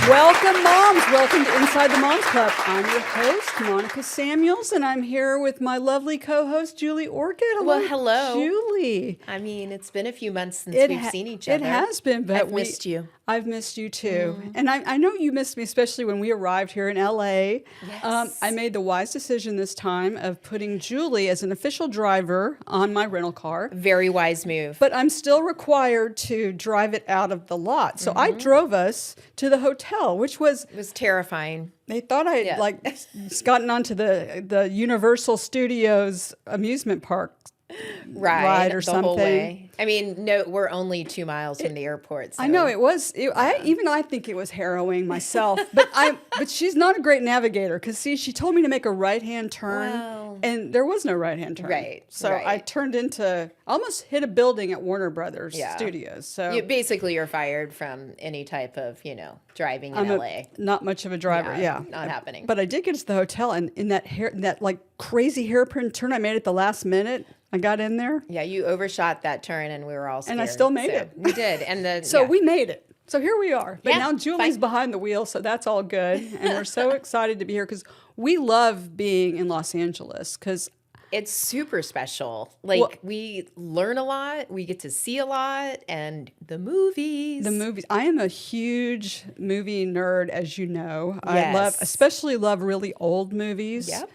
Welcome, moms. Welcome to Inside the Moms Club. I'm your host, Monica Samuels, and I'm here with my lovely co-host, Julie Orchid. Well, hello. Julie. I mean, it's been a few months since we've seen each other. It has been, but I've missed you. I've missed you too. And I know you missed me, especially when we arrived here in LA. Yes. I made the wise decision this time of putting Julie as an official driver on my rental car. Very wise move. But I'm still required to drive it out of the lot. So I drove us to the hotel, which was... It was terrifying. They thought I had gotten onto the Universal Studios amusement park ride or the something. Whole way. I mean, no, we're only 2 miles from the airport. So. I know it was. I think it was harrowing myself. But she's not a great navigator because she told me to make a right hand turn, and there was no right hand turn. Right. So I turned into almost hit a building at Warner Brothers Studios. So you're fired from any type of driving in LA. Not much of a driver. Yeah, not happening. But I did get to the hotel, and in that like crazy hairpin turn I made at the last minute. I got in there. Yeah, you overshot that turn, and we were all scared. And I still made it. We did, and we made it. So here we are. But now Julie's fine. behind the wheel, so that's all good. And we're so excited to be here because we love being in Los Angeles because it's super special. We learn a lot, we get to see a lot, and the movies. I am a huge movie nerd, as you know. Yes. I especially love really old movies. Yep.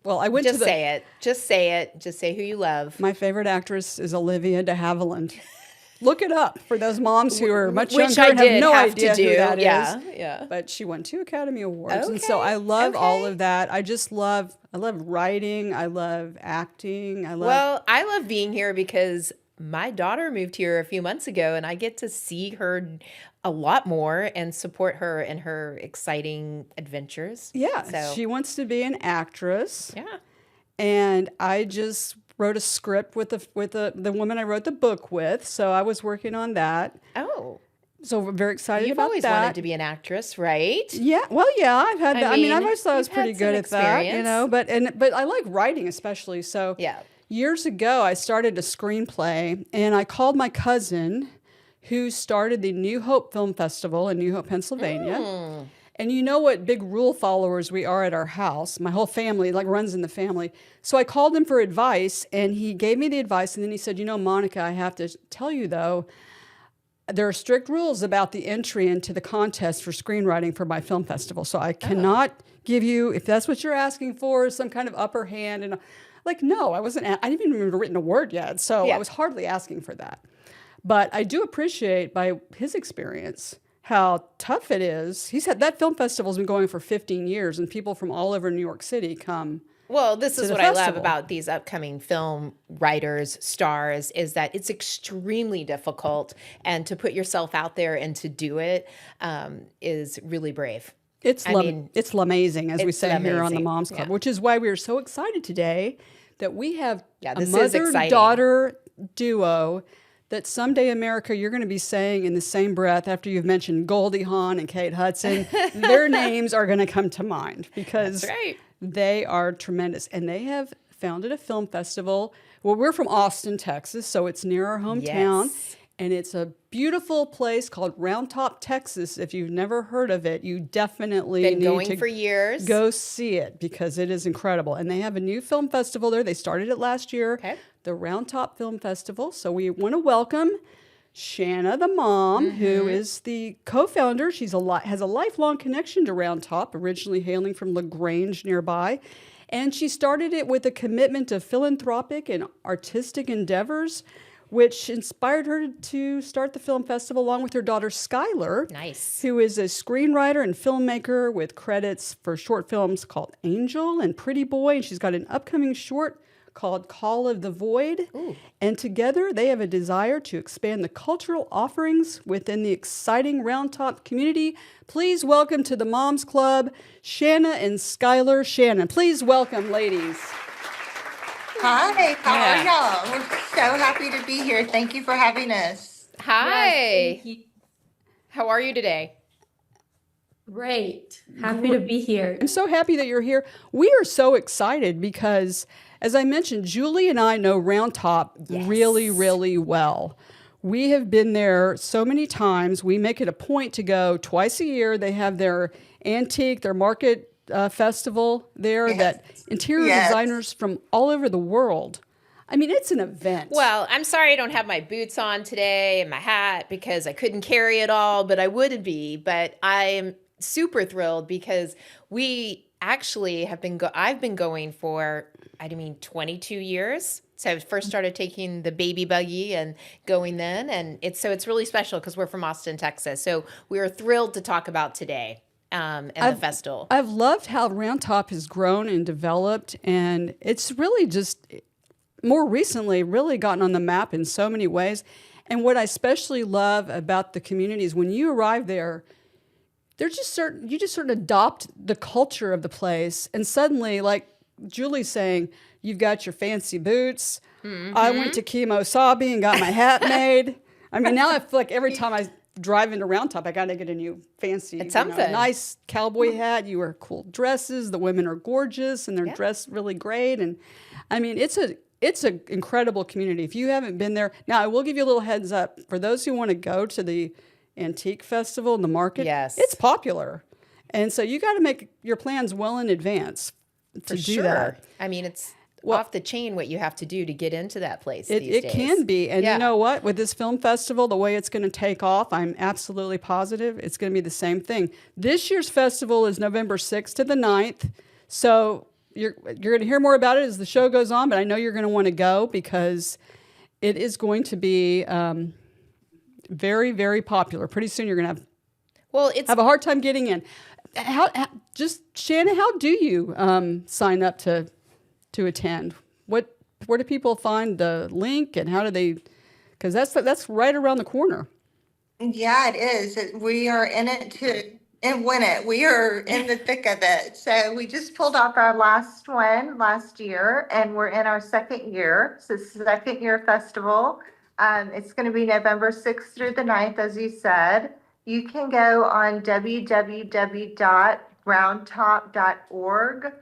I went to say it. Just say it. Just say who you love. My favorite actress is Olivia de Havilland. Look it up for those moms who are much younger and have no idea who that is. Yeah. But she won 2 Academy Awards, and so I love all of that. I love writing. I love acting. I love being here because my daughter moved here a few months ago, and I get to see her a lot more and support her in her exciting adventures. Yeah, so she wants to be an actress. Yeah, and I just wrote a script with the woman I wrote the book with. So I was working on that. Oh. So we're very excited You've about that. You've always wanted to be an actress, right? Yeah. Well, yeah, I've had that. I mean, I've always thought I was pretty good at experience. that, but I like writing especially. So years ago, I started a screenplay, and I called my cousin who started the New Hope Film Festival in New Hope, Pennsylvania. And you know what big rule followers we are at our house. My whole family runs in the family. So I called him for advice, and he gave me the advice. And then he said, Monica, I have to tell you, though, there are strict rules about the entry into the contest for screenwriting for my film festival. So I cannot give you, if that's what you're asking for, some kind of upper hand. And no, I didn't even written a word yet. So I was hardly asking for that. But I do appreciate by his experience how tough it is. He said that film festival's been going for 15 years, and people from all over New York City come. Well, this is what I love about these upcoming film writers, stars, is that it's extremely difficult, and to put yourself out there and to do it is really brave. It's amazing, as we say here on the Moms Club, which is why we are so excited today that we have a mother-daughter duo that someday, America, you're going to be saying in the same breath after you've mentioned Goldie Hawn and Kate Hudson, their names are going to come to mind because they are tremendous. And they have founded a film festival. Well, we're from Austin, Texas, so it's near our hometown. Yes. And it's a beautiful place called Round Top, Texas. If you've never heard of it, you definitely need to for years. Go see it because it is incredible. And they have a new film festival there. They started it last year, the Round Top Film Festival. So we want to welcome Shanna, the mom, who is the co-founder. She has a lifelong connection to Round Top, originally hailing from LaGrange nearby. And she started it with a commitment to philanthropic and artistic endeavors, which inspired her to start the film festival along with her daughter, Skylar, who is a screenwriter and filmmaker with credits for short films called Angel and Pretty Boy. And she's got an upcoming short called Call of the Void. Ooh. And together they have a desire to expand the cultural offerings within the exciting Round Top community. Please welcome to the Moms Club, Shanna and Skylar Schanen. Please welcome, ladies. Hi, how are y'all? We're so happy to be here. Thank you for having us. Hi. Yes, how are you today? Great. Happy to be here. I'm so happy that you're here. We are so excited because, as I mentioned, Julie and I know Round Top really, really well. We have been there so many times. We make it a point to go twice a year. They have their antique, their market festival there that interior designers from all over the world. I mean, it's an event. Well, I'm sorry I don't have my boots on today and my hat because I couldn't carry it all, but I would be. But I am super thrilled because we actually I've been going for, 22 years. So I first started taking the baby buggy and going then. And it's really special because we're from Austin, Texas. So we are thrilled to talk about today and the festival. I've loved how Round Top has grown and developed. And it's really just more recently really gotten on the map in so many ways. And what I especially love about the community is when you arrive there, there's just you just sort of adopt the culture of the place. And suddenly, like Julie's saying, you've got your fancy boots. Mm-hmm. I went to Kimosabi and got my hat made. I mean, now I feel like every time I drive into Round Top, I got to get a new fancy, nice cowboy hat. You wear cool dresses. The women are gorgeous and they're dressed really great. And I mean, it's an incredible community. If you haven't been there, now I will give you a little heads up. For those who want to go to the Antique Festival in the market, it's popular. And so you got to make your plans well in advance to do that. I mean, it's off the chain what you have to do to get into that place these days. It can be. And you know what? With this film festival, the way it's going to take off, I'm absolutely positive it's going to be the same thing. This year's festival is November 6th to the 9th. So you're going to hear more about it as the show goes on, but I know you're going to want to go because it is going to be very, very popular. Pretty soon you're going to have a hard time getting in. Shanna, how do you sign up to attend? Where do people find the link and how do they? Because that's right around the corner. Yeah, it is. We are in it to and win it. We are in the thick of it. So we just pulled off our last one last year, and we're in our second year. So it's the second year festival. It's going to be November 6th through the 9th, as you said. You can go on www.roundtop.org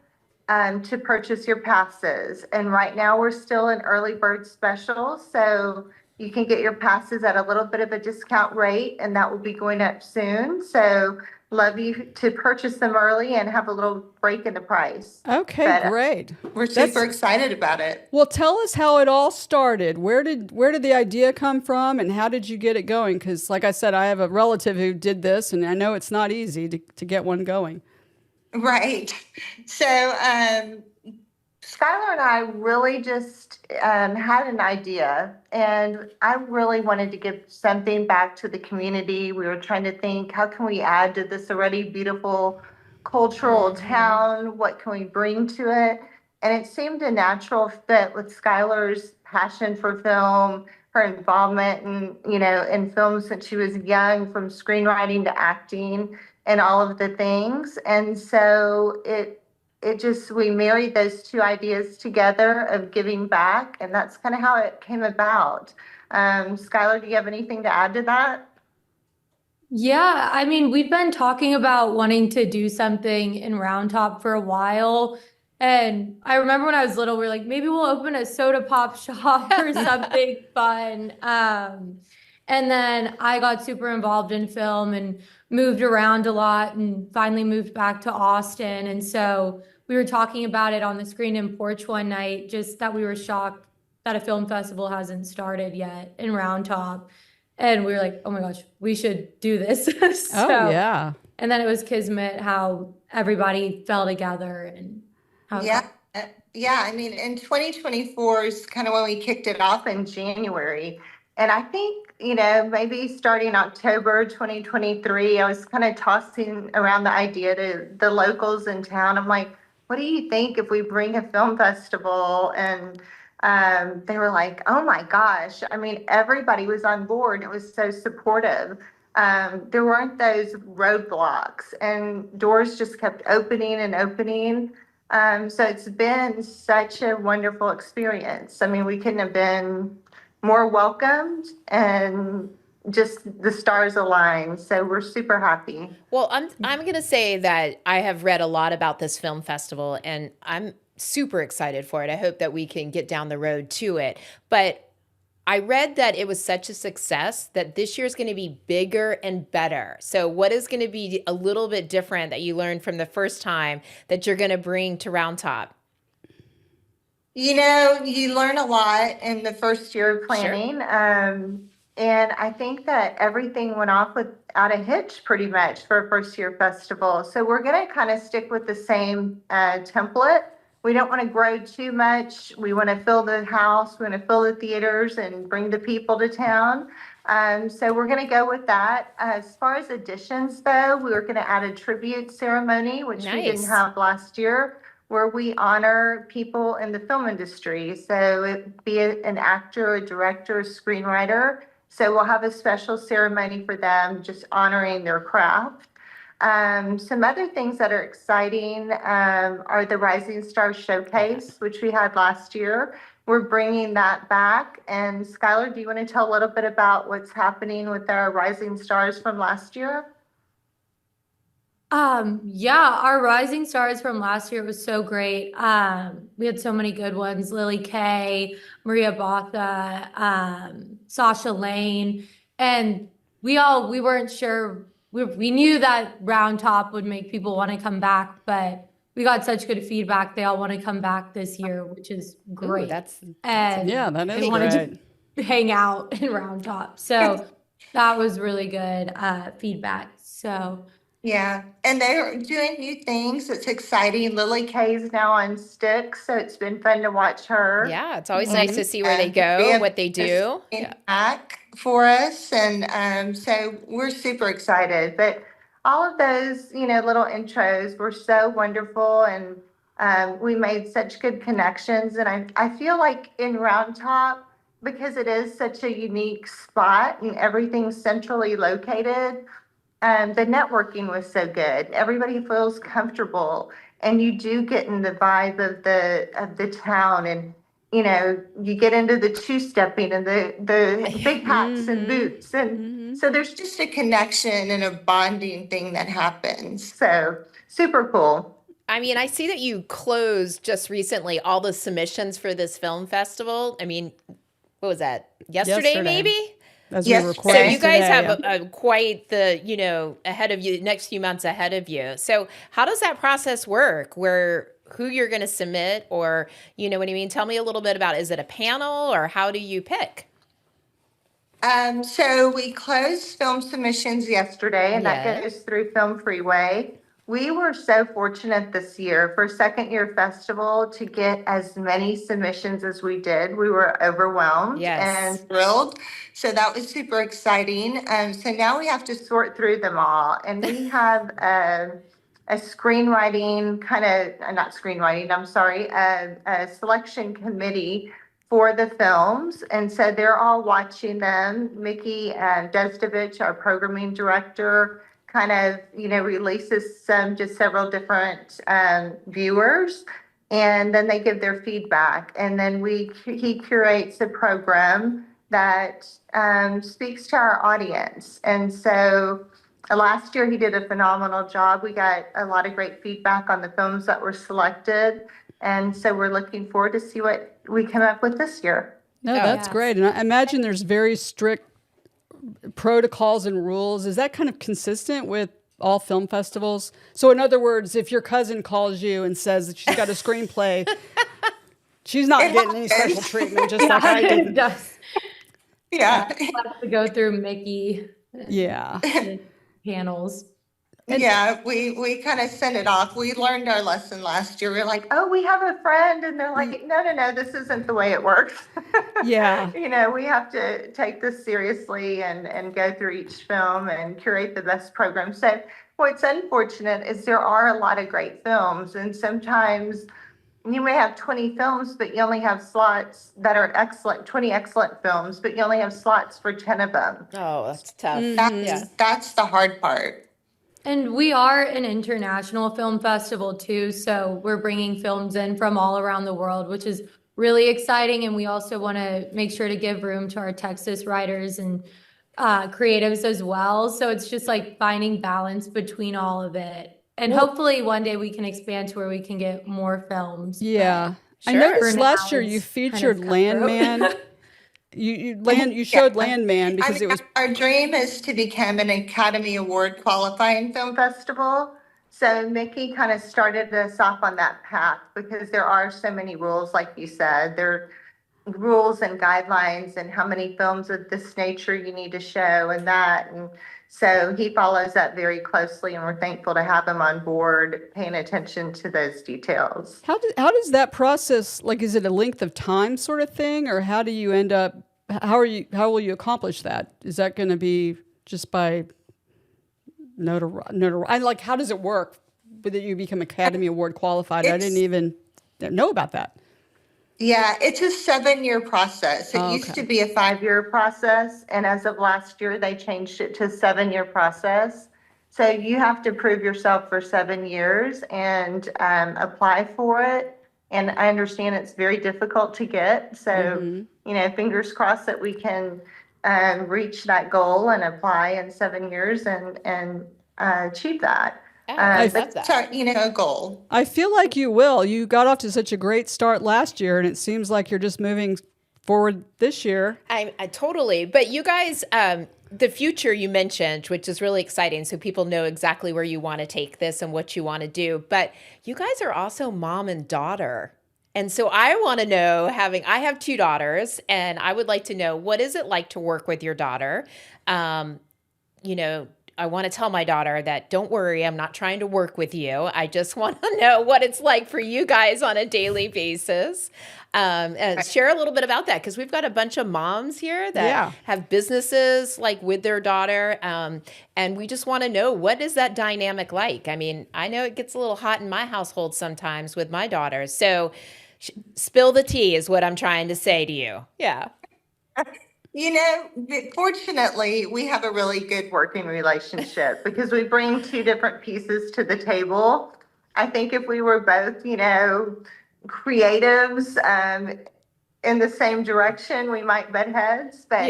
to purchase your passes. And right now we're still in early bird special. So you can get your passes at a little bit of a discount rate, and that will be going up soon. So love you to purchase them early and have a little break in the price. Okay, great. We're super excited about it. Well, tell us how it all started. Where did the idea come from, and how did you get it going? Because, like I said, I have a relative who did this, and I know it's not easy to get one going. Right. So Skylar and I really just had an idea, and I really wanted to give something back to the community. We were trying to think, how can we add to this already beautiful cultural town? What can we bring to it? And it seemed a natural fit with Skylar's passion for film, her involvement in film since she was young, from screenwriting to acting and all of the things. And so we married those two ideas together of giving back, and that's kind of how it came about. Skylar, do you have anything to add to that? Yeah, I mean, we've been talking about wanting to do something in Round Top for a while. And I remember when I was little, we were like, maybe we'll open a soda pop shop or something fun. And then I got super involved in film and moved around a lot and finally moved back to Austin. And so we were talking about it on the Screen and Porch one night, just that we were shocked that a film festival hasn't started yet in Round Top. And we were like, oh my gosh, we should do this. Oh, yeah. And then it was kismet how everybody fell together and how. Yeah. Yeah. I mean, in 2024 is kind of when we kicked it off in January. And I think, maybe starting October 2023, I was kind of tossing around the idea to the locals in town. I'm like, what do you think if we bring a film festival? And they were like, oh my gosh. I mean, everybody was on board. It was so supportive. There weren't those roadblocks, and doors just kept opening and opening. So it's been such a wonderful experience. I mean, we couldn't have been more welcomed, and just the stars aligned. So we're super happy. Well, I'm going to say that I have read a lot about this film festival, and I'm super excited for it. I hope that we can get down the road to it. But I read that it was such a success that this year is going to be bigger and better. So what is going to be a little bit different that you learned from the first time that you're going to bring to Round Top? You know, you learn a lot in the first year of planning. Sure. And I think that everything went off without a hitch pretty much for a first year festival. So we're going to kind of stick with the same template. We don't want to grow too much. We want to fill the house, we want to fill the theaters and bring the people to town. So we're going to go with that. As far as additions, though, we were going to add a tribute ceremony, which we didn't have last year, where we honor people in the film industry. So it be an actor, a director, a screenwriter. So we'll have a special ceremony for them, just honoring their craft. Some other things that are exciting are the Rising Stars Showcase, which we had last year. We're bringing that back. And Skylar, do you want to tell a little bit about what's happening with our Rising Stars from last year? Yeah, our Rising Stars from last year was so great. We had so many good ones: Lily Kay, Maria Botha, Sasha Lane, and we weren't sure. We knew that Round Top would make people want to come back, but we got such good feedback. They all want to come back this year, which is great. Ooh, that's yeah, that is they wanted to hang out in Round Top. So that was really good feedback. So yeah, and they're doing new things. It's exciting. Lily Kay is now on Sticks, so it's been fun to watch her. Yeah, it's always nice to see where they go, what they do. Back for us, and so we're super excited. But all of those, little intros were so wonderful, and we made such good connections. And I feel like in Round Top, because it is such a unique spot and everything's centrally located, the networking was so good. Everybody feels comfortable, and you do get in the vibe of the town, and you get into the two-stepping and the big hats and boots, and so there's just a connection and a bonding thing that happens. So super cool. I mean, I see that you closed just recently all the submissions for this film festival. I mean, what was that? Yesterday. Maybe? As we record. So you guys have quite the, ahead of you, next few months ahead of you. So how does that process work? Who you're going to submit, or, you know what I mean? Tell me a little bit about, is it a panel, or how do you pick? So we closed film submissions yesterday, and that goes through Film Freeway. We were so fortunate this year for second year festival to get as many submissions as we did. We were overwhelmed and thrilled. So that was super exciting. So now we have to sort through them all. And we have a screenwriting a selection committee for the films. And so they're all watching them. Mickey Destovich, our programming director, kind of, releases several different viewers, and then they give their feedback. And then he curates a program that speaks to our audience. And so last year he did a phenomenal job. We got a lot of great feedback on the films that were selected. And so we're looking forward to see what we come up with this year. No, that's great. And I imagine there's very strict protocols and rules. Is that kind of consistent with all film festivals? So in other words, if your cousin calls you and says that she's got a screenplay, she's not getting any special treatment, just like I did. Yeah. Have to go through Mickey. Panels. We kind of send it off. We learned our lesson last year. We're like, oh, we have a friend. And they're like, no, this isn't the way it works. We have to take this seriously and go through each film and curate the best program. So what's unfortunate is there are a lot of great films. And sometimes you may have 20 films, but you only have slots that are excellent, 20 excellent films, but you only have slots for 10 of them. Oh, that's tough. That's the hard part. And we are an international film festival too, so we're bringing films in from all around the world, which is really exciting. And we also want to make sure to give room to our Texas writers and creatives as well. So it's just like finding balance between all of it. And hopefully one day we can expand to where we can get more films. Yeah. I noticed last year you featured Landman. You showed Landman because it was our dream is to become an Academy Award qualifying film festival. So Mickey kind of started us off on that path because there are so many rules, like you said. There are rules and guidelines and how many films of this nature you need to show and that. And so he follows that very closely, and we're thankful to have him on board, paying attention to those details. How does that process, like, is it a length of time sort of thing, or how do you end up? How will you accomplish that? Is that going to be just by notoriety? Like, how does it work that you become Academy Award qualified? I didn't even know about that. Yeah, it's a 7-year process. It used to be a 5-year process, and as of last year, they changed it to a 7-year process. So you have to prove yourself for 7 years and apply for it. And I understand it's very difficult to get. So, fingers crossed that we can reach that goal and apply in 7 years and achieve that. I love that. A goal. I feel like you will. You got off to such a great start last year, and it seems like you're just moving forward this year. I totally. But you guys, the future you mentioned, which is really exciting, so people know exactly where you want to take this and what you want to do. But you guys are also mom and daughter. And so I want to know, I have 2 daughters, and I would like to know, what is it like to work with your daughter? I want to tell my daughter that, don't worry, I'm not trying to work with you. I just want to know what it's like for you guys on a daily basis. And share a little bit about that, because we've got a bunch of moms here that have businesses like with their daughter. And we just want to know, what is that dynamic like? I mean, I know it gets a little hot in my household sometimes with my daughters. So spill the tea is what I'm trying to say to you. Yeah. Fortunately, we have a really good working relationship because we bring 2 different pieces to the table. I think if we were both, creatives in the same direction, we might butt heads. But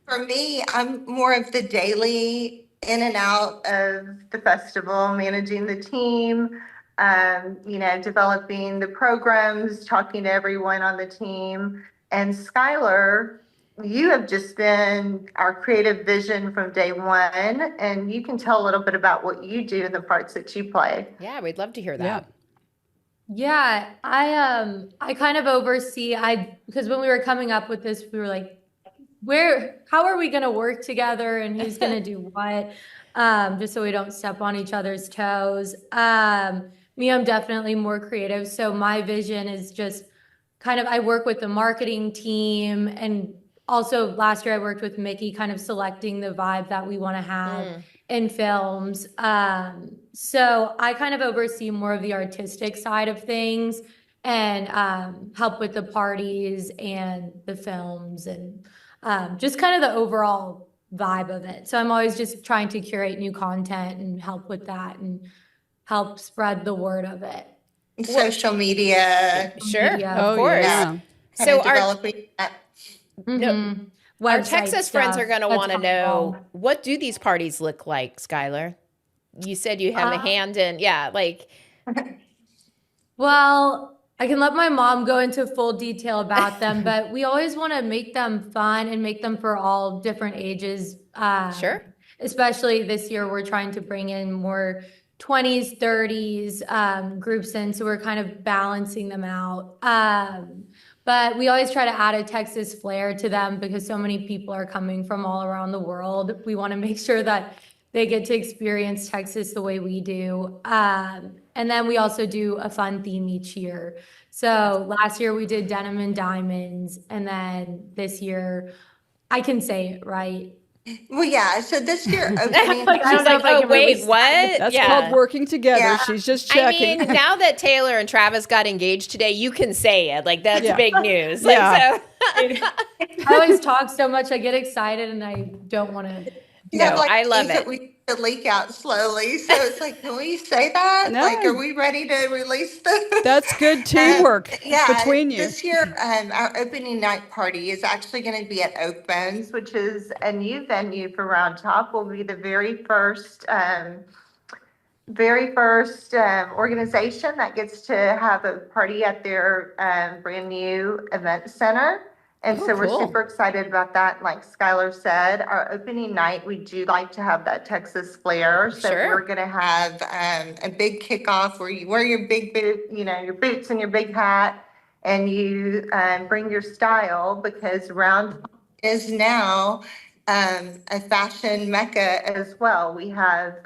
for me, I'm more of the daily in and out of the festival, managing the team, developing the programs, talking to everyone on the team. And Skylar, you have just been our creative vision from day one, and you can tell a little bit about what you do and the parts that you play. Yeah, we'd love to hear that. Yeah, I kind of oversee, because when we were coming up with this, we were like, how are we going to work together and who's going to do what, just so we don't step on each other's toes. Me, I'm definitely more creative. So my vision is just I work with the marketing team, and also last year I worked with Mickey, kind of selecting the vibe that we want to have in films. So I kind of oversee more of the artistic side of things and help with the parties and the films and just kind of the overall vibe of it. So I'm always just trying to curate new content and help with that and help spread the word of it. Social media. Sure, of course. Yeah. So developing that. Our Texas friends are going to want to know, what do these parties look like, Skylar? You said you have a hand in, Well, I can let my mom go into full detail about them, but we always want to make them fun and make them for all different ages. Sure. Especially this year, we're trying to bring in more 20s, 30s groups in, so we're kind of balancing them out. But we always try to add a Texas flair to them because so many people are coming from all around the world. We want to make sure that they get to experience Texas the way we do. And then we also do a fun theme each year. So last year we did denim and diamonds, and then this year, I can say it right. Well, yeah. So this year, opening. Wait, what? That's called working together. Yeah. She's just checking. I mean, now that Taylor and Travis got engaged today, you can say it. Like, that's big news. Yeah. I always talk so much, I get excited, and I don't want to. I love it. We leak out slowly, so it's like, can we say that? No. Like, are we ready to release this? That's good teamwork between you. This year, our opening night party is actually going to be at Oak Bones, which is a new venue for Round Top. Will be the very first organization that gets to have a party at their brand new event center. And Oh, so we're cool. super excited about that. Like Skylar said, our opening night, we do like to have that Texas flair. So Sure. we're going to have a big kickoff where you wear your big boot, your boots and your big hat, and you bring your style, because Round Top is now a fashion mecca as well. We have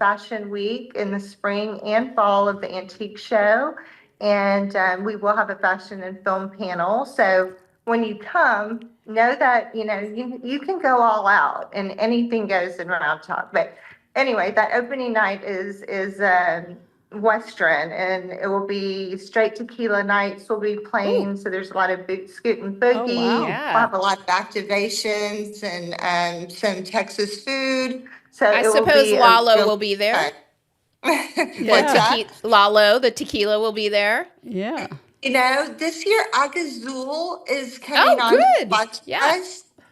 Fashion Week in the spring and fall of the Antique Show, and we will have a fashion and film panel. So when you come, know that you can go all out and anything goes in Round Top. But anyway, that opening night is Western, and it will be straight tequila nights. Will be playing, so there's a lot of boot scoot and boogie. Oh, wow. Yeah. We'll have a lot of activations and some Texas food. So I it will suppose be Lalo will be there. What's that? Lalo, the tequila, will be there. Yeah. This year Agazul is coming on. Good. Yeah.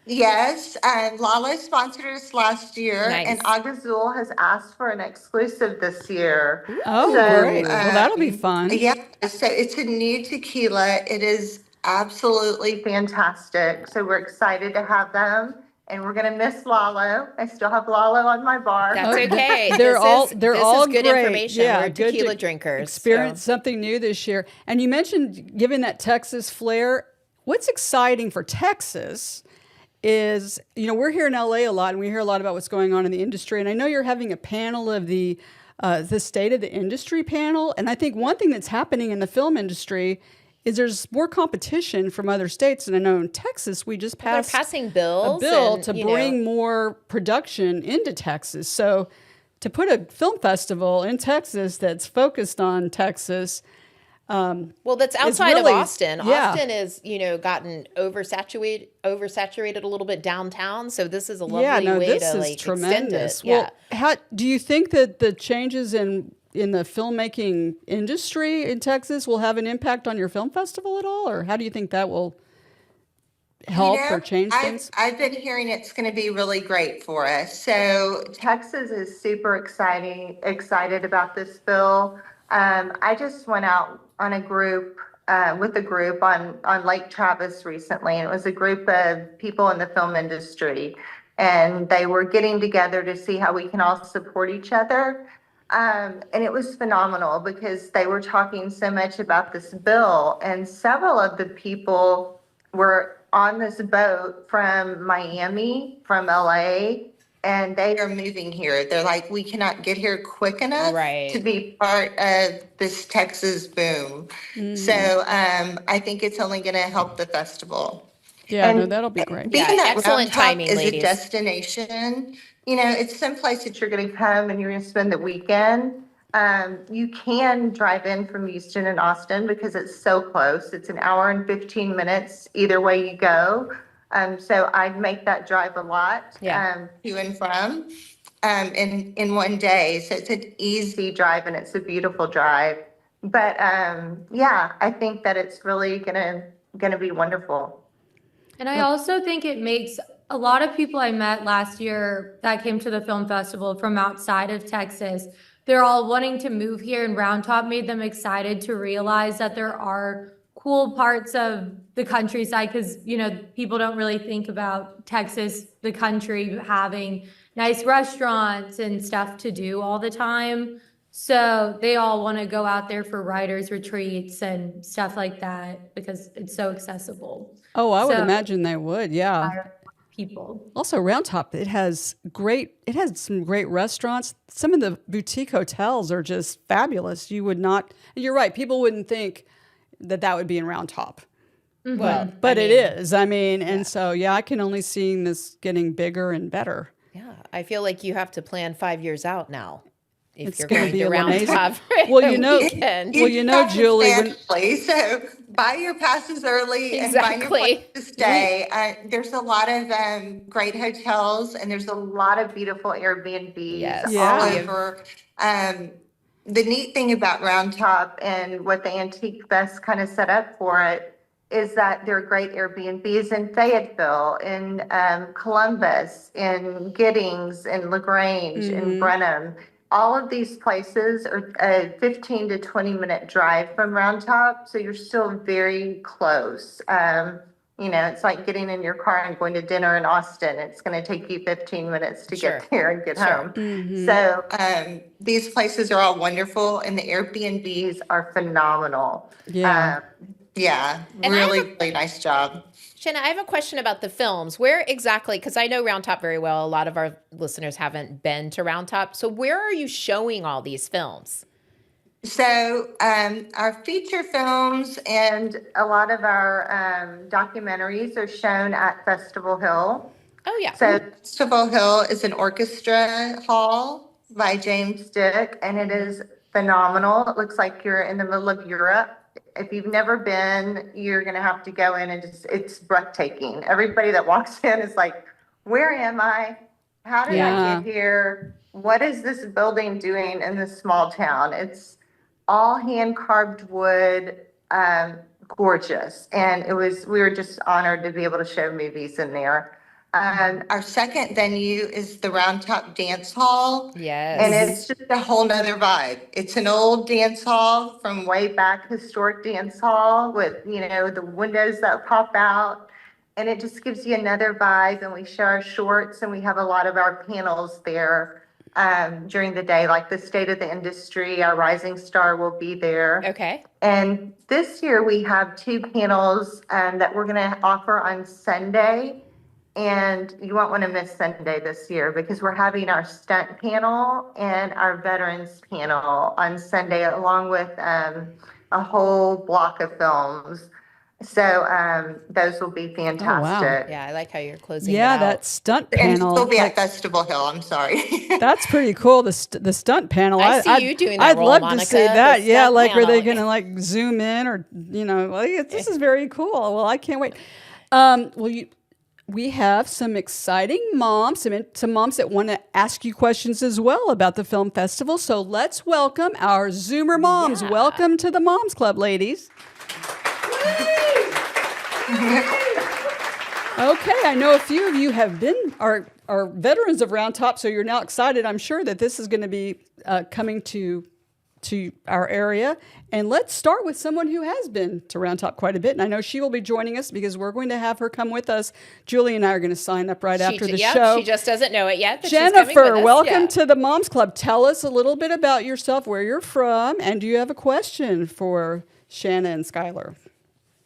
Yes, and Lala sponsored us last year, Nice. and Agazul has asked for an exclusive this year. Oh, So, great. Well, that'll be fun. Yeah, so it's a new tequila. It is absolutely fantastic. So we're excited to have them, and we're gonna miss Lalo. I still have Lalo on my bar. That's okay. They're all this great. is good information. Yeah, We're good to tequila drinkers. Experience something new this year. And you mentioned giving that Texas flair. What's exciting for Texas is, we're here in LA a lot, and we hear a lot about what's going on in the industry. And I know you're having a panel of the state of the industry panel. And I think one thing that's happening in the film industry is there's more competition from other states. And I know in Texas, we just passed They're passing bills a bill and, to bring more production into Texas. So to put a film festival in Texas that's focused on Texas, well, that's outside really, of Austin. yeah. Austin is, gotten oversaturated a little bit downtown. So this is a lovely way this to is tremendous. extend it. Well, how do you think that the changes in the filmmaking industry in Texas will have an impact on your film festival at all, or how do you think that will help or change things? I've been hearing it's going to be really great for us. So Texas is super excited about this bill. I just went out on a group with a group on Lake Travis recently, and it was a group of people in the film industry, and they were getting together to see how we can all support each other. And it was phenomenal because they were talking so much about this bill, and several of the people were on this boat from Miami, from LA, and they are moving here. They're like, we cannot get here quick enough to be part of this Texas boom. So I think it's only going to help the festival. Yeah, no, that'll be great. Being that excellent Round Top timing, is ladies. a destination, it's someplace that you're going to come and you're going to spend the weekend. You can drive in from Houston and Austin because it's so close. It's an hour and 15 minutes either way you go. So I'd make that drive a lot to and from in one day. So it's an easy drive and it's a beautiful drive. But I think that it's really gonna be wonderful. And I also think it makes a lot of people I met last year that came to the film festival from outside of Texas, they're all wanting to move here, and Round Top made them excited to realize that there are cool parts of the countryside, because people don't really think about Texas, the country, having nice restaurants and stuff to do all the time. So they all want to go out there for writers retreats and stuff like that because it's so accessible. Oh, I would imagine they would. Yeah. People. Also, Round Top, it has some great restaurants. Some of the boutique hotels are just fabulous. You would not, you're right, people wouldn't think that would be in Round Top. Mm-hmm. Well, but it is. And so, I can only see this getting bigger and better. Yeah, I feel like you have to plan 5 years out now. If you're gonna going be to Round amazing. Top. Well, Julie, so buy your passes early and find your place to stay. There's a lot of great hotels, and there's a lot of beautiful Airbnbs all over. The neat thing about Round Top and what the Antique Fest kind of set up for it is that there are great Airbnbs in Fayetteville, in Columbus, in Giddings, in LaGrange, in Brenham. All of these places are a 15 to 20 minute drive from Round Top, so you're still very close. It's like getting in your car and going to dinner in Austin. It's going to take you 15 minutes to get there and get home. Mm-hmm. So these places are all wonderful, and the Airbnbs are phenomenal. Yeah. Really nice job. Shanna, I have a question about the films. Where exactly, because I know Round Top very well, a lot of our listeners haven't been to Round Top. So where are you showing all these films? So our feature films and a lot of our documentaries are shown at Festival Hill. Oh, yeah. So Festival Hill is an orchestra hall by James Dick, and it is phenomenal. It looks like you're in the middle of Europe. If you've never been, you're going to have to go in and it's breathtaking. Everybody that walks in is like, where am I? How did I get here? What is this building doing in this small town? It's all hand carved wood, gorgeous. And we were just honored to be able to show movies in there. Our second venue is the Round Top Dance Hall. Yes. And it's just a whole nother vibe. It's an old dance hall from way back, historic dance hall with, the windows that pop out. And it just gives you another vibe. And we show our shorts, and we have a lot of our panels there during the day, like the state of the industry. Our rising star will be there. Okay. And this year we have 2 panels that we're going to offer on Sunday. And you won't want to miss Sunday this year, because we're having our stunt panel and our veterans panel on Sunday, along with a whole block of films. So those will be fantastic. Oh, wow. Yeah, I like how you're closing it out. That stunt And panel. we'll be at Festival Hill. I'm sorry. That's pretty cool. The stunt panel. I see you doing that I'd role, love Monica, to see that. the Yeah, stunt like are they panel. going to zoom in or this is very cool. Well, I can't wait. We have some exciting moms, some moms that want to ask you questions as well about the film festival. So let's welcome our Zoomer moms. Yeah. Welcome to the Moms Club, ladies. Okay, I know a few of you are veterans of Round Top, so you're now excited. I'm sure that this is going to be coming to our area. And let's start with someone who has been to Round Top quite a bit. And I know she will be joining us because we're going to have her come with us. Julie and I are going to sign up after the show. She just doesn't know it yet. But Jennifer, she's coming with us. welcome to the Moms Club. Tell us a little bit about yourself, where you're from, and do you have a question for Shanna and Skylar?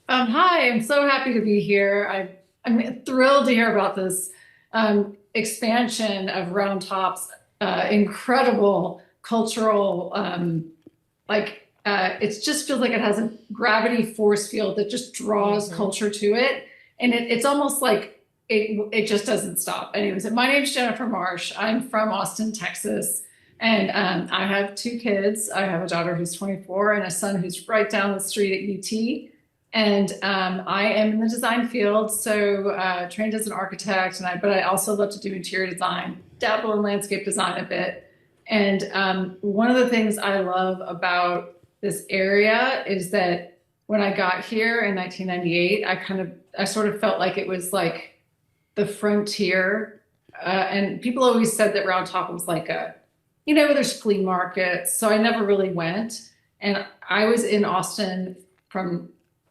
Hi, I'm so happy to be here. I'm thrilled to hear about this expansion of Round Top's incredible cultural, it just feels like it has a gravity force field that just draws culture to it. And it's almost like it just doesn't stop. Anyways, my name's Jennifer Marsh. I'm from Austin, Texas. And I have 2 kids. I have a daughter who's 24 and a son who's right down the street at UT. And I am in the design field, so trained as an architect, but I also love to do interior design, dabble in landscape design a bit. And one of the things I love about this area is that when I got here in 1998, I sort of felt like it was like the frontier. And people always said that Round Top was like there's flea markets. So I never really went. And I was in Austin from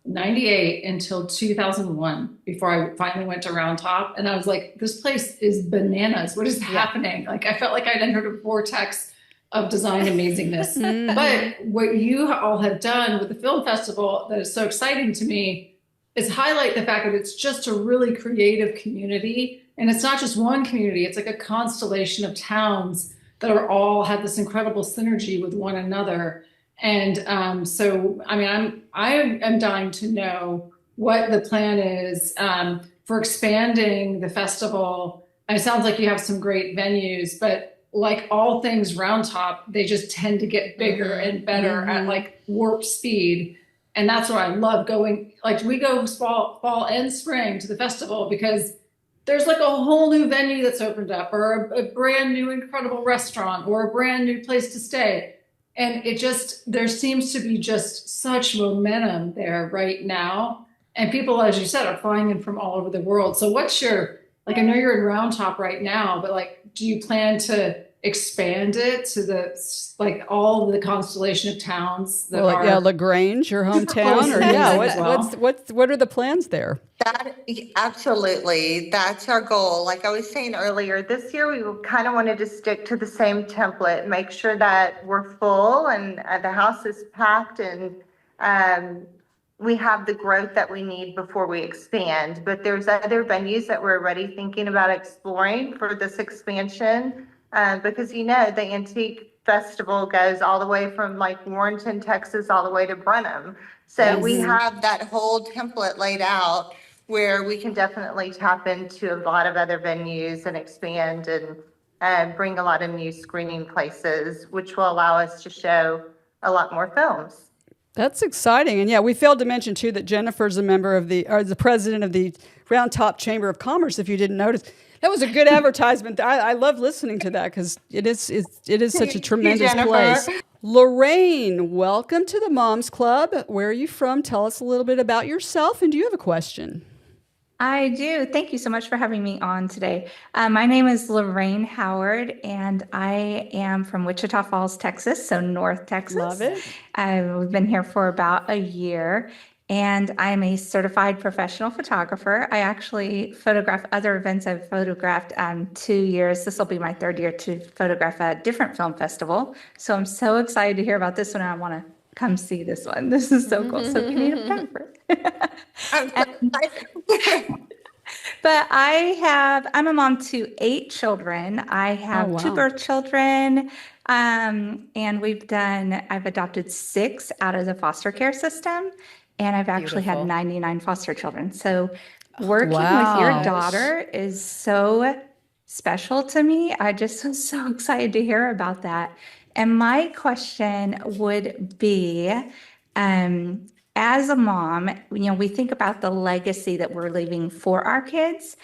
98 until 2001 before I finally went to Round Top. And I was like, this place is bananas. What is happening? Like, I felt like I'd entered a vortex of design amazingness. But what you all have done with the film festival that is so exciting to me is highlight the fact that it's just a really creative community. And it's not just one community, it's like a constellation of towns that are all have this incredible synergy with one another. And so, I am dying to know what the plan is for expanding the festival. And it sounds like you have some great venues, but like all things Round Top, they just tend to get bigger and better at like warp speed. And that's what I love going, like we go fall and spring to the festival because there's like a whole new venue that's opened up, or a brand new incredible restaurant, or a brand new place to stay. And there seems to be just such momentum there right now. And people, as you said, are flying in from all over the world. So I know you're in Round Top right now, but like, do you plan to expand it to all the constellation of towns that are yeah, LaGrange, your hometown, or what are the plans there? Absolutely. That's our goal. Like I was saying earlier, this year we kind of wanted to stick to the same template, make sure that we're full and the house is packed and we have the growth that we need before we expand. But there's other venues that we're already thinking about exploring for this expansion because, the Antique Festival goes all the way from like Warrenton, Texas, all the way to Brenham. So we have that whole template laid out where we can definitely tap into a lot of other venues and expand and bring a lot of new screening places, which will allow us to show a lot more films. That's exciting. And yeah, we failed to mention too that Jennifer's a member of the president of the Round Top Chamber of Commerce, if you didn't notice. That was a good advertisement. I love listening to that because it is such a tremendous place. Lorraine, welcome to the Moms Club. Where are you from? Tell us a little bit about yourself, and do you have a question? I do. Thank you so much for having me on today. My name is Lorraine Howard, and I am from Wichita Falls, Texas, so North Texas. Love it. We've been here for about a year, and I'm a certified professional photographer. I actually photograph other events. I've photographed 2 years. This will be my third year to photograph a different film festival. So I'm so excited to hear about this one. I want to come see this one. This is so cool. So can you photographer? But I'm a mom to 8 children. I have 2 birth children. And I've adopted 6 out of the foster care system. And I've actually had 99 foster children. So working with your daughter is so special to me. I just was so excited to hear about that. And my question would be, as a mom, we think about the legacy that we're leaving for our kids.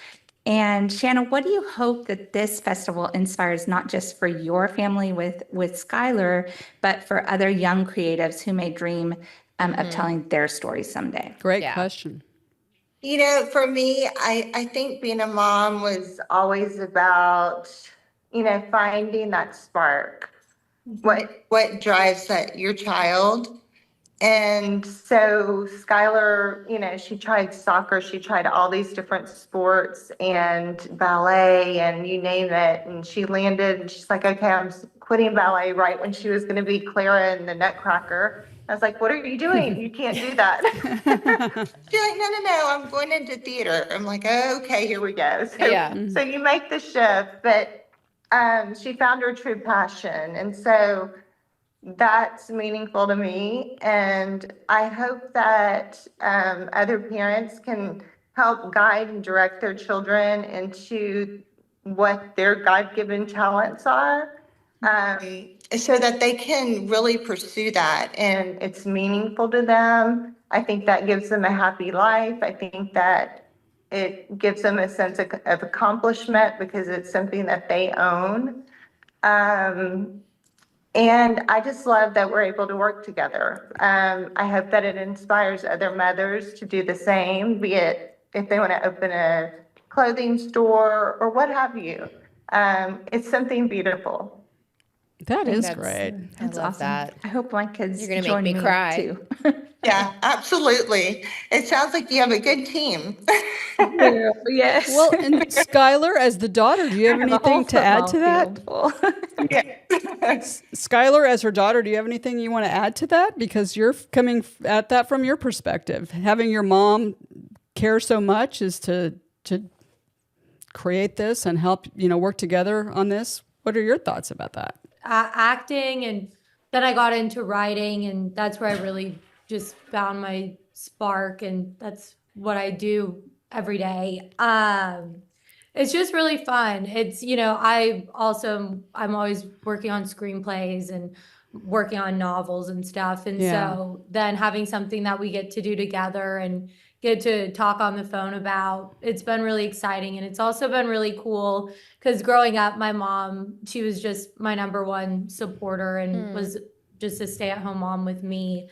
And Shanna, what do you hope that this festival inspires, not just for your family with Skylar, but for other young creatives who may dream of telling their story someday? Great question. For me, I think being a mom was always about, finding that spark. What drives your child? And so Skylar, she tried soccer, she tried all these different sports and ballet and you name it. And she landed and she's like, okay, I'm quitting ballet right when she was going to be Clara in the Nutcracker. I was like, what are you doing? You can't do that. She's like, no, I'm going into theater. I'm like, okay, here we go. So you make the shift, but she found her true passion. And so that's meaningful to me. And I hope that other parents can help guide and direct their children into what their God-given talents are, so that they can really pursue that and it's meaningful to them. I think that gives them a happy life. I think that it gives them a sense of accomplishment because it's something that they own. And I just love that we're able to work together. I hope that it inspires other mothers to do the same, be it if they want to open a clothing store or what have you. It's something beautiful. That is great. That's awesome. That. I hope my kids You're going to make me cry too. Yeah, absolutely. It sounds like you have a good team. Yes. Well, and Skylar, as the daughter, do you have anything to add to that? Skylar, as her daughter, do you have anything you want to add to that? Because you're coming at that from your perspective. Having your mom care so much is to create this and help, work together on this. What are your thoughts about that? Acting, and then I got into writing, and that's where I really just found my spark, and that's what I do every day. It's just really fun. It's, I'm always working on screenplays and working on novels and stuff. And so then having something that we get to do together and get to talk on the phone about, it's been really exciting. And it's also been really cool because growing up, my mom, she was just my number one supporter and was just a stay-at-home mom with me,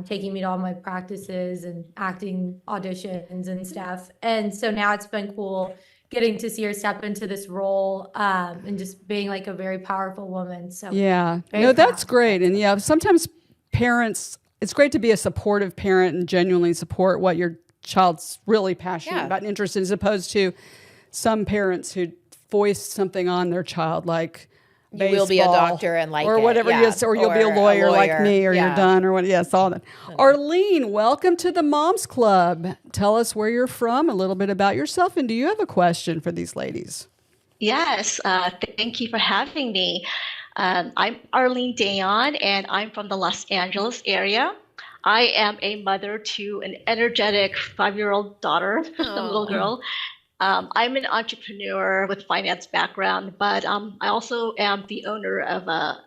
taking me to all my practices and acting auditions and stuff. And so now it's been cool getting to see her step into this role and just being like a very powerful woman. So yeah, no, that's great. And yeah, sometimes parents, it's great to be a supportive parent and genuinely support what your child's really passionate about and interested in, as opposed to some parents who voice something on their child like baseball, you will be a doctor and like or whatever it is, or you'll be a lawyer like me, or you're done, or what. Yes, all that. Arlene, welcome to the Moms Club. Tell us where you're from, a little bit about yourself, and do you have a question for these ladies? Yes, thank you for having me. I'm Arlene Dayon, and I'm from the Los Angeles area. I am a mother to an energetic 5-year-old daughter, a little girl. I'm an entrepreneur with finance background, but I also am the owner of a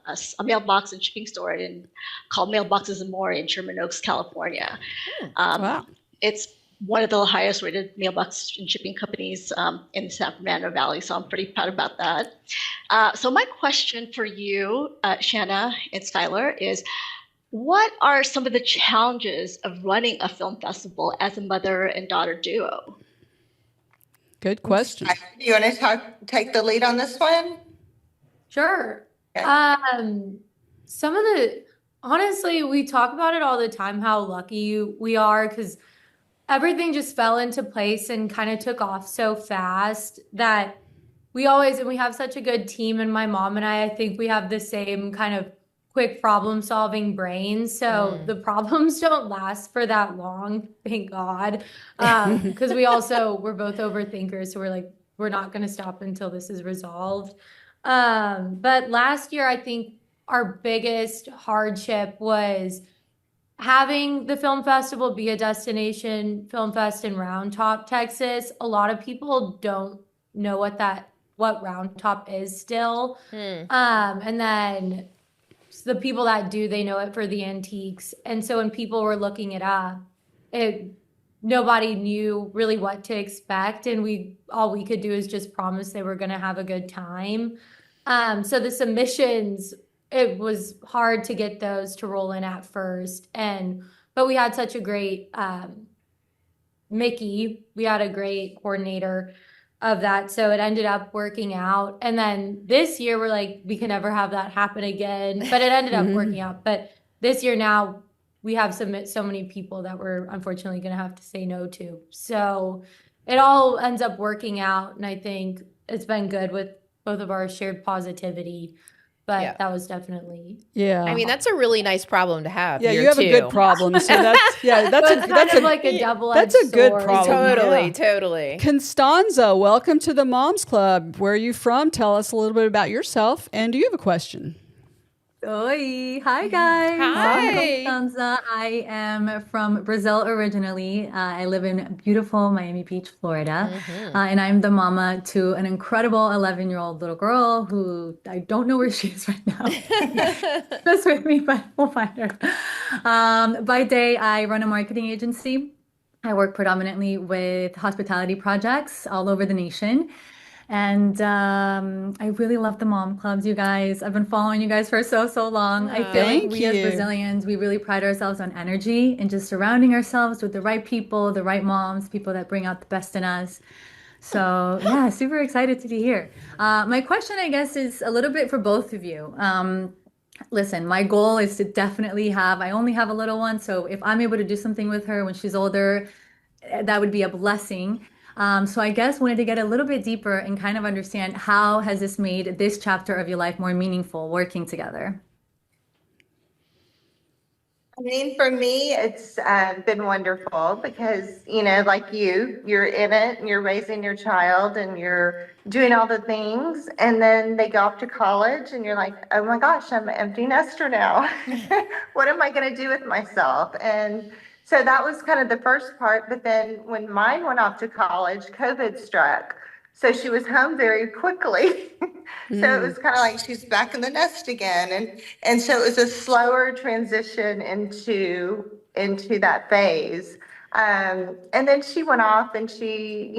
mailbox and shipping store called Mailboxes and More in Sherman Oaks, California. Wow. It's one of the highest rated mailbox and shipping companies in the San Fernando Valley, so I'm pretty proud about that. So my question for you, Shanna and Skylar, is what are some of the challenges of running a film festival as a mother and daughter duo? Good question. Do you want to take the lead on this one? Sure. Okay. Honestly, we talk about it all the time, how lucky we are, because everything just fell into place and kind of took off so fast that we have such a good team. And my mom and I think we have the same kind of quick problem solving brains. So the problems don't last for that long, thank God. Because we're both overthinkers. So we're not going to stop until this is resolved. But last year, I think our biggest hardship was having the film festival be a destination film fest in Round Top, Texas. A lot of people don't know what Round Top is still. And then the people that do, they know it for the antiques. And so when people were looking it up, nobody knew really what to expect. And all we could do is just promise they were going to have a good time. So the submissions, it was hard to get those to roll in at first. But we had such a great, Mickey, we had a great coordinator of that. So it ended up working out. And then this year we're like, we can never have that happen again, but it ended up working out. But this year now we have submit so many people that we're unfortunately going to have to say no to. So it all ends up working out. And I think it's been good with both of our shared positivity. But that was definitely I mean, that's a really nice problem to have. Yeah, you have a good problem. So that's like a double-edged That's a good sword. problem. Totally. Constanza, welcome to the Moms Club. Where are you from? Tell us a little bit about yourself. And do you have a question? Oi. Hi, guys. Hi. I'm Constanza. I am from Brazil originally. I live in beautiful Miami Beach, Florida. And I'm the mama to an incredible 11-year-old little girl who I don't know where she is right now. Just with me, but we'll find her. By day, I run a marketing agency. I work predominantly with hospitality projects all over the nation. And I really love the mom clubs, you guys. I've been following you guys for so long. I feel like we as Brazilians, we really pride ourselves on energy and just surrounding ourselves with the right people, the right moms, people that bring out the best in us. So yeah, super excited to be here. My question, I guess, is a little bit for both of you. Listen, my goal is to definitely I only have a little one. So if I'm able to do something with her when she's older, that would be a blessing. So I guess wanted to get a little bit deeper and kind of understand how has this made this chapter of your life more meaningful working together? I mean, for me, it's been wonderful because, like you're in it and you're raising your child and you're doing all the things. And then they go off to college and you're like, oh my gosh, I'm an empty nester now. What am I going to do with myself? And so that was kind of the first part. But then when mine went off to college, COVID struck. So she was home very quickly. So it was kind of like she's back in the nest again. And so it was a slower transition into that phase. And then she went off and she,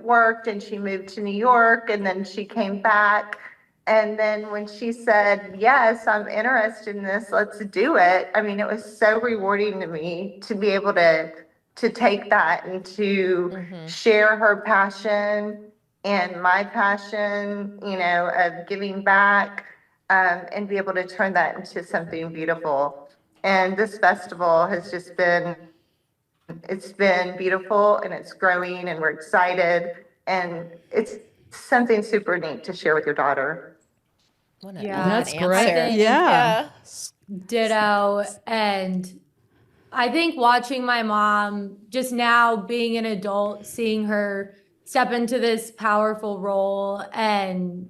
worked and she moved to New York and then she came back. And then when she said, yes, I'm interested in this, let's do it. I mean, it was so rewarding to me to be able to take that and to share her passion and my passion, of giving back, and be able to turn that into something beautiful. And this festival has just it's been beautiful, and it's growing, and we're excited, and it's something super neat to share with your daughter. That's great. Yeah. Ditto. And I think watching my mom just now being an adult, seeing her step into this powerful role and,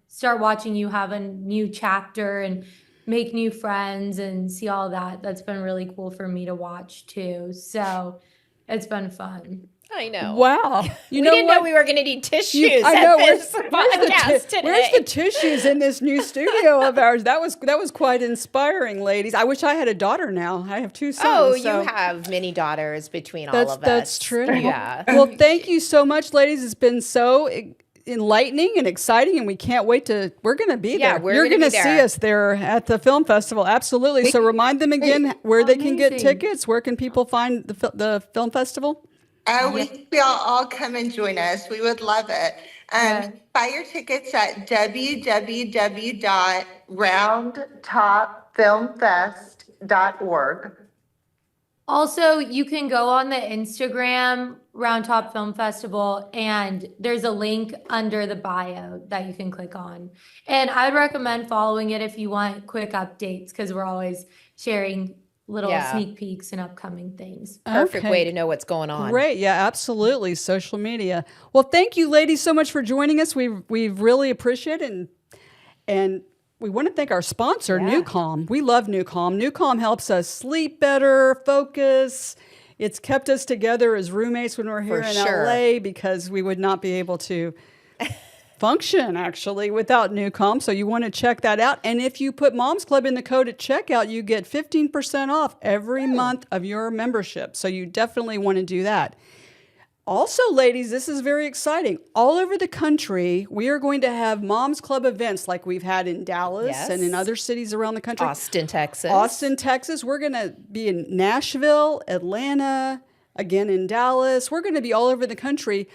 start watching you have a new chapter and make new friends and see all that. That's been really cool for me to watch too. So it's been fun. I know. Wow. We didn't know we were going to need tissues at this podcast today. Where's the tissues in this new studio of ours? That was quite inspiring, ladies. I wish I had a daughter now. I have 2 sons. Oh, you have many daughters between all of us. That's true. Yeah. Well, thank you so much, ladies. It's been so enlightening and exciting, and we can't wait we're going to be there. You're going to see us there at the film festival. Absolutely. So remind them again where they can get tickets. Where can people find the film festival? We hope y'all all come and join us. We would love it. Buy your tickets at www.roundtopfilmfest.org. Also, you can go on the Instagram Round Top Film Festival, and there's a link under the bio that you can click on. And I'd recommend following it if you want quick updates, because we're always sharing little sneak peeks and upcoming things. Perfect way to know what's going on. Great. Yeah, absolutely. Social media. Well, thank you, ladies, so much for joining us. We've really appreciated it. And we want to thank our sponsor, Newcom. We love Newcom. Newcom helps us sleep better, focus. It's kept us together as roommates when we're here in LA, because we would not be able to function actually without Newcom. So you want to check that out. And if you put Moms Club in the code at checkout, you get 15% off every month of your membership. So you definitely want to do that. Also, ladies, this is very exciting. All over the country, we are going to have Moms Club events like we've had in Dallas and in other cities around the country. Austin, Texas. We're going to be in Nashville, Atlanta, again in Dallas. We're going to be all over the country.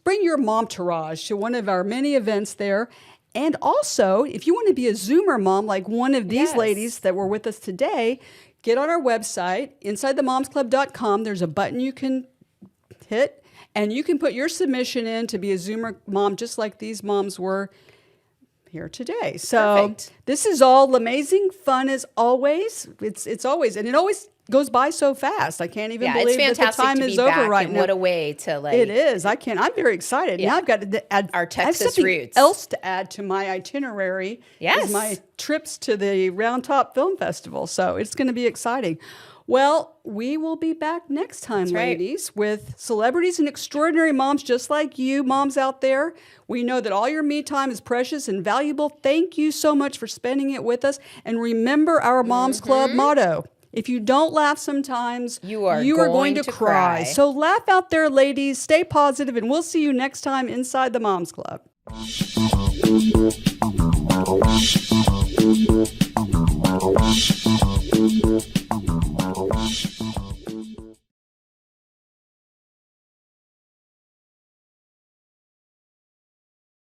Bring your momtourage to one of our many events there. And also, if you want to be a Zoomer mom like one of these ladies that were with us today, get on our website, insidethemomsclub.com. There's a button you can hit, and you can put your submission in to be a Zoomer mom just like these moms were here today. So this is all amazing fun as always. It's always, and it always goes by so fast. I can't even believe that the time is over right now. What a way to It is. I'm very excited. Now I've got to add our Texas roots. Else to add to my itinerary is my trips to the Round Top Film Festival. So it's going to be exciting. Well, we will be back next time, ladies, with celebrities and extraordinary moms just like you, moms out there. We know that all your me time is precious and valuable. Thank you so much for spending it with us. And remember our Moms Club motto. If you don't laugh sometimes, you are going to cry. So laugh out there, ladies. Stay positive, and we'll see you next time inside the Moms Club.